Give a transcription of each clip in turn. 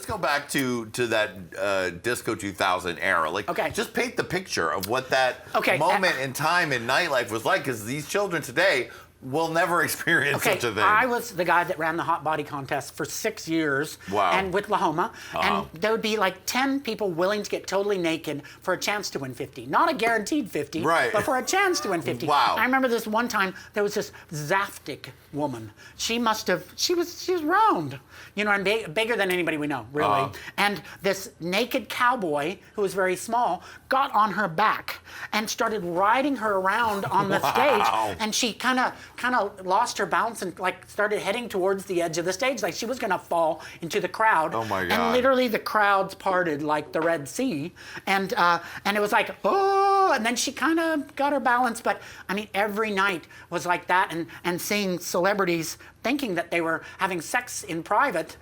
let's go back to that Disco 2000 era. Like, just paint the picture of what that moment in time in nightlife was like, because these children today will never experience such a thing. I was the guy that ran the hot body contest for 6 years. Wow. And with Lahoma. And there would be like 10 people willing to get totally naked for a chance to win 50. Not a guaranteed 50, but for a chance to win 50. Wow. I remember this one time, there was this Zaftig woman. She was round, you know, and bigger than anybody we know, really. And this naked cowboy, who was very small, got on her back and started riding her around on the stage. And she kind of lost her balance and like started heading towards the edge of the stage, like she was gonna fall into the crowd. Oh my God. And literally the crowds parted like the Red Sea. And it was like, oh, and then she kind of got her balance. But I mean, every night was like that, and seeing celebrities thinking that they were having sex in private,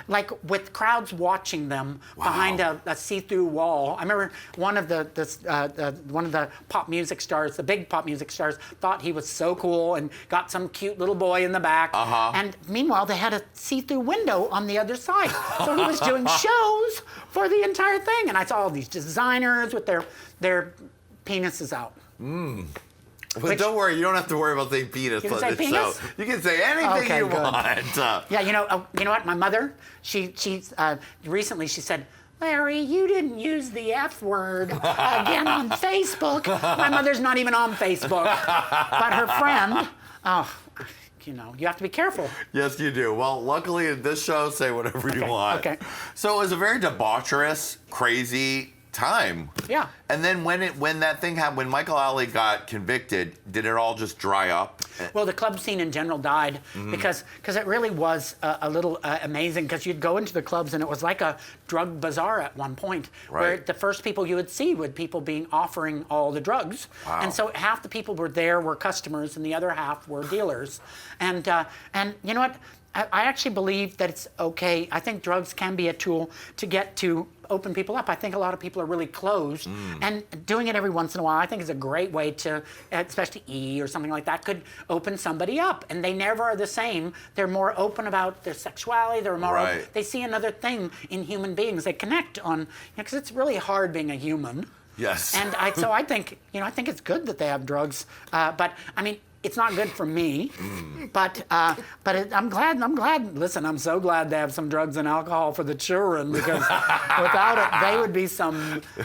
like with crowds watching them behind a see-through wall. I remember one of the pop music stars, the big pop music stars, thought he was so cool and got some cute little boy in the back. And meanwhile, they had a see-through window on the other side. So he was doing shows for the entire thing. And I saw all these designers with their penises out. But don't worry, you don't have to worry about saying penis on this show. You can say anything you want. Yeah, you know what? My mother, she recently she said, Larry, you didn't use the F word again on Facebook. My mother's not even on Facebook. But her friend, you know, you have to be careful. Yes, you do. Well, luckily in this show, say whatever you want. So it was a very debaucherous, crazy time. Yeah. And then when that thing happened, when Michael Alley got convicted, did it all just dry up? Well, the club scene in general died because it really was a little amazing, because you'd go into the clubs and it was like a drug bazaar at one point, where the first people you would see would people offering all the drugs. And so half the people were customers and the other half were dealers. And you know what? I actually believe that it's okay. I think drugs can be a tool to open people up. I think a lot of people are really closed, and doing it every once in a while, I think is a great way to, especially E or something like that, could open somebody up. And they never are the same. They're more open about their sexuality. They're more open. They see another thing in human beings. They connect on, because it's really hard being a human. Yes. And so I think, I think it's good that they have drugs. But I mean, it's not good for me, but I'm glad. Listen, I'm so glad to have some drugs and alcohol for the children, because without it,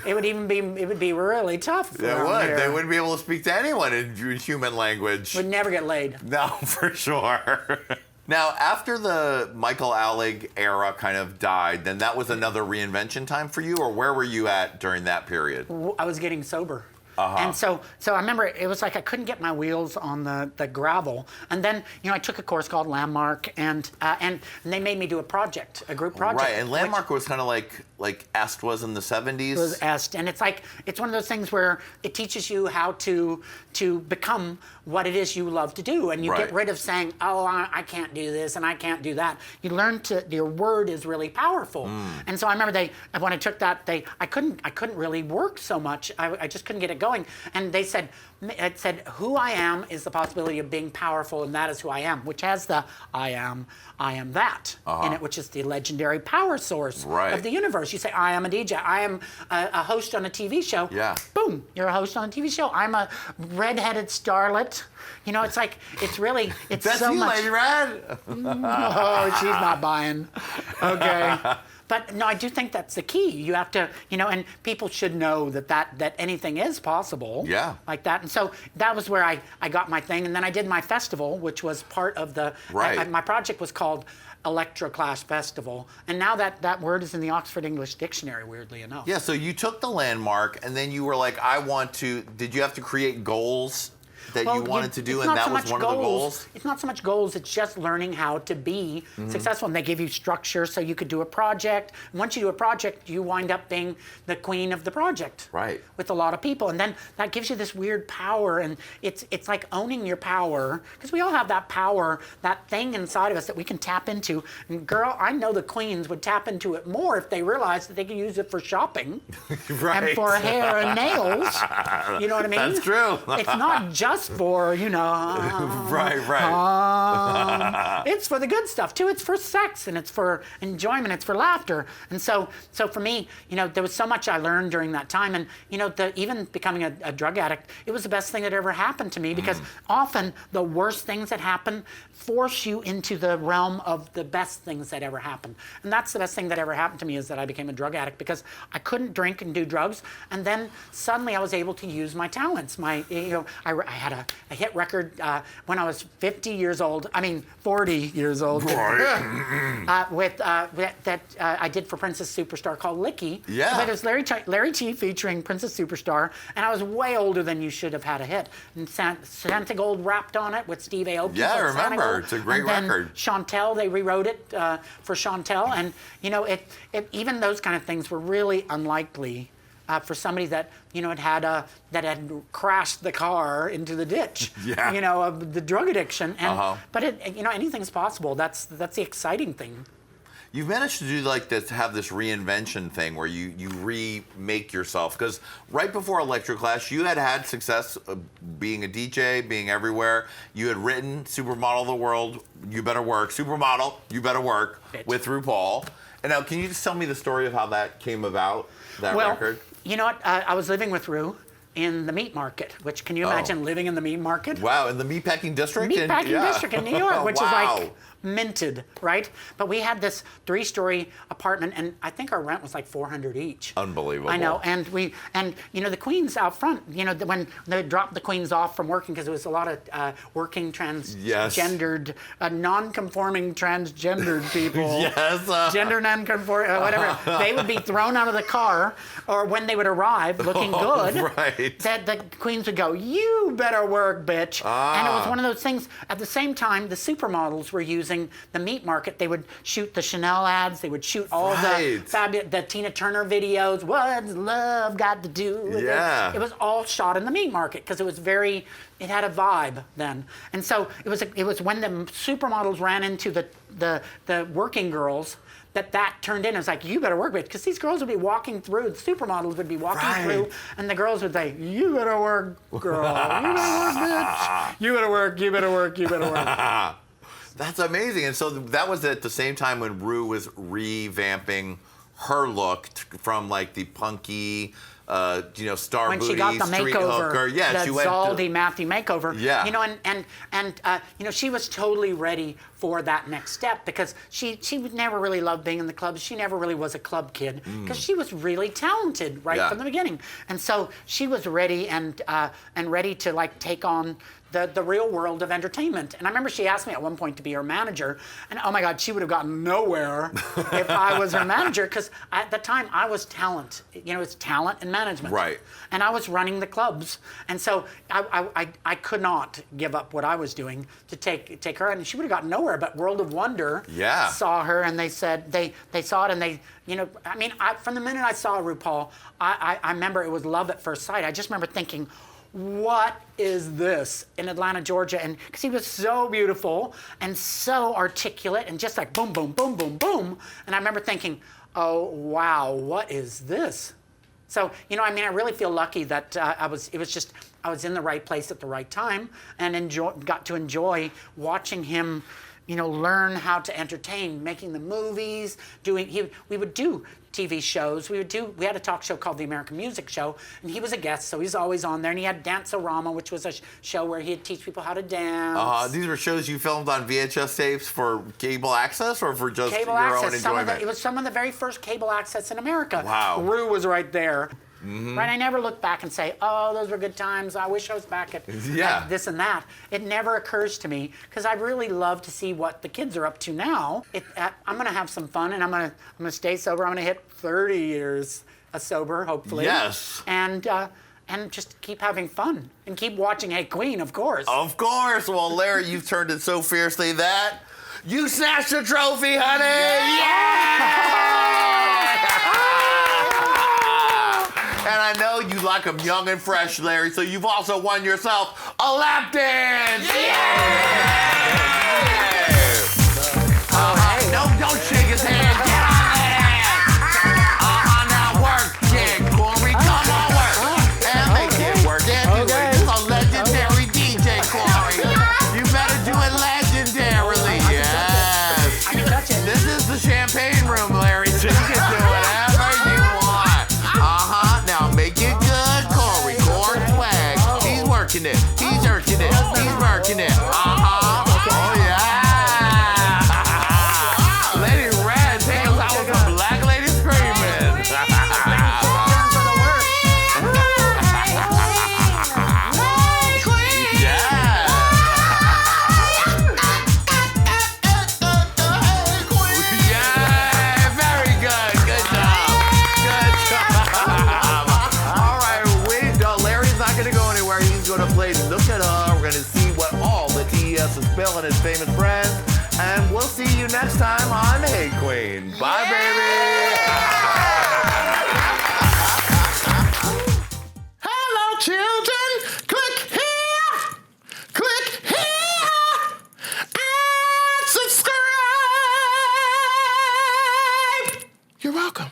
it would be really tough. They would. They wouldn't be able to speak to anyone in human language. Would never get laid. No, for sure. Now, after the Michael Allig era kind of died, then that was another reinvention time for you, or where were you at during that period? I was getting sober. And so I remember it was like I couldn't get my wheels on the gravel. And then, I took a course called Landmark, and they made me do a project, a group project. Right, and Landmark was kind of like EST was in the 70s. It was EST, and it's one of those things where it teaches you how to become what it is you love to do, and you get rid of saying, oh, I can't do this and I can't do that. You learn your word is really powerful. And so I remember when I took that, I couldn't really work so much. I just couldn't get it going. And it said, who I am is the possibility of being powerful, and that is who I am, which has the I am that in it, which is the legendary power source of the universe. You say, I am a DJ, I am a host on a TV show. Yeah. Boom, you're a host on a TV show. I'm a redheaded starlet. It's like, it's That's so you, much. Lady Red. Oh, she's not buying. Okay. But no, I do think that's the key. You have to, and people should know that anything is possible. Yeah. Like that. And so that was where I got my thing. And then I did my festival, which was part of the, my project was called Electroclash Festival. And now that word is in the Oxford English Dictionary, weirdly enough. Yeah, so you took the Landmark, and then you were like, did you have to create goals that you wanted to do, and that was one of the goals? It's not so much goals, it's just learning how to be successful. And they give you structure so you could do a project. And once you do a project, you wind up being the queen of the project. Right. With a lot of people. And then that gives you this weird power, and it's like owning your power, because we all have that power, that thing inside of us that we can tap into. And girl, I know the queens would tap into it more if they realized that they could use it for shopping. And for hair and nails. You know what I mean? That's true. It's not just just for, right. It's for the good stuff too. It's for sex and it's for enjoyment. It's for laughter. And so for me, there was so much I learned during that time. And, even becoming a drug addict, it was the best thing that ever happened to me because often the worst things that happen force you into the realm of the best things that ever happened. And that's the best thing that ever happened to me is that I became a drug addict because I couldn't drink and do drugs. And then suddenly I was able to use my talents. I had a hit record when I was 40 years old. Right. That I did for Princess Superstar called Licky. Yeah. But it was Larry T featuring Princess Superstar, and I was way older than you should have had a hit. And Santa Gold rapped on it with Steve Aoki. Yeah, I remember. It's a great record. Chantel, they rewrote it for Chantel, and even those kind of things were really unlikely for somebody that had crashed the car into the ditch. Yeah. Of the drug addiction. And but anything's possible. That's the exciting thing. You've managed to do like this, have this reinvention thing where you remake yourself. Because right before Electroclash, you had success being a DJ, being everywhere. You had written Supermodel of the World, You Better Work, Supermodel, You Better Work, with RuPaul. And now, can you just tell me the story of how that came about, that record? You know what? I was living with Ru in the meat market, which can you imagine living in the meat market? Wow, in the meatpacking district? District in New York, which is wow. like minted, right? But we had this 3-story apartment, and I think our rent was like $400 each. Unbelievable. I know, and the queens out front, when they dropped the queens off from working, because it was a lot of working transgendered, non-conforming transgendered people. Yes. Gender non-conforming, whatever. They would be thrown out of the car, or when they would arrive looking good, right. that the queens would go, "You better work, bitch." And it was one of those things. At the same time, the supermodels were using the meat market. They would shoot the Chanel ads. They would shoot all the Tina Turner videos. What's love got to do with it? It was all shot in the meat market because it had a vibe then. And so it was when the supermodels ran into the working girls that turned in. It was like, you better work, bitch, because these girls would be walking through, the supermodels would be walking through, and the girls would say, you better work, girl. You better work, bitch. You better work, you better work, you better work. That's amazing. And so that was at the same time when Ru was revamping her look from like the punky, star when booty, she got the street makeover, hooker. Yeah, the Zaldi Matthew makeover. Yeah. And she was totally ready for that next step because she never really loved being in the clubs. She never really was a club kid because she was really talented from the beginning. And so she was ready and ready to like take on the real world of entertainment. And I remember she asked me at one point to be her manager, and oh my God, she would have gotten nowhere if I was her manager, because at the time I was talent. It's talent and management. Right. And I was running the clubs. And so I could not give up what I was doing to take her, and she would have gotten nowhere. But World of Wonder saw her, and they said, they saw it, and they, from the minute I saw RuPaul, I remember it was love at first sight. I just remember thinking, what is this in Atlanta, Georgia? And because he was so beautiful and so articulate and just like boom, boom, boom, boom, boom. And I remember thinking, oh, wow, what is this? So, I really feel lucky that I was in the right place at the right time and got to enjoy watching him, learn how to entertain, making the movies, we would do TV shows. We had a talk show called The American Music Show, and he was a guest, so he's always on there. And he had Dance-O-Rama, which was a show where he'd teach people how to dance. These were shows you filmed on VHS tapes for cable access or for just your own enjoyment? It was some of the very first cable access in America. Wow. Ru was right there. Mm-hmm. Right, I never look back and say, oh, those were good times. I wish I was back at this and that. It never occurs to me because I really love to see what the kids are up to now. I'm going to have some fun, and I'm going to stay sober. I'm going to hit 30 years sober, hopefully. Yes. And just keep having fun and keep watching Hey Qween, of course. Of course. Well, Larry, you've turned it so fiercely that you snatched the trophy, honey. And I know you like them young and fresh, Larry, so you've also won yourself a lap dance! No, don't shake his hand. Get on that! Now work, chick. Corey, come on, work. And make it work. And do it. It's a legendary Bill and his famous friends. And we'll see you next time on Hey Qween. Bye, baby. Hello, children. Click here, and subscribe. You're welcome.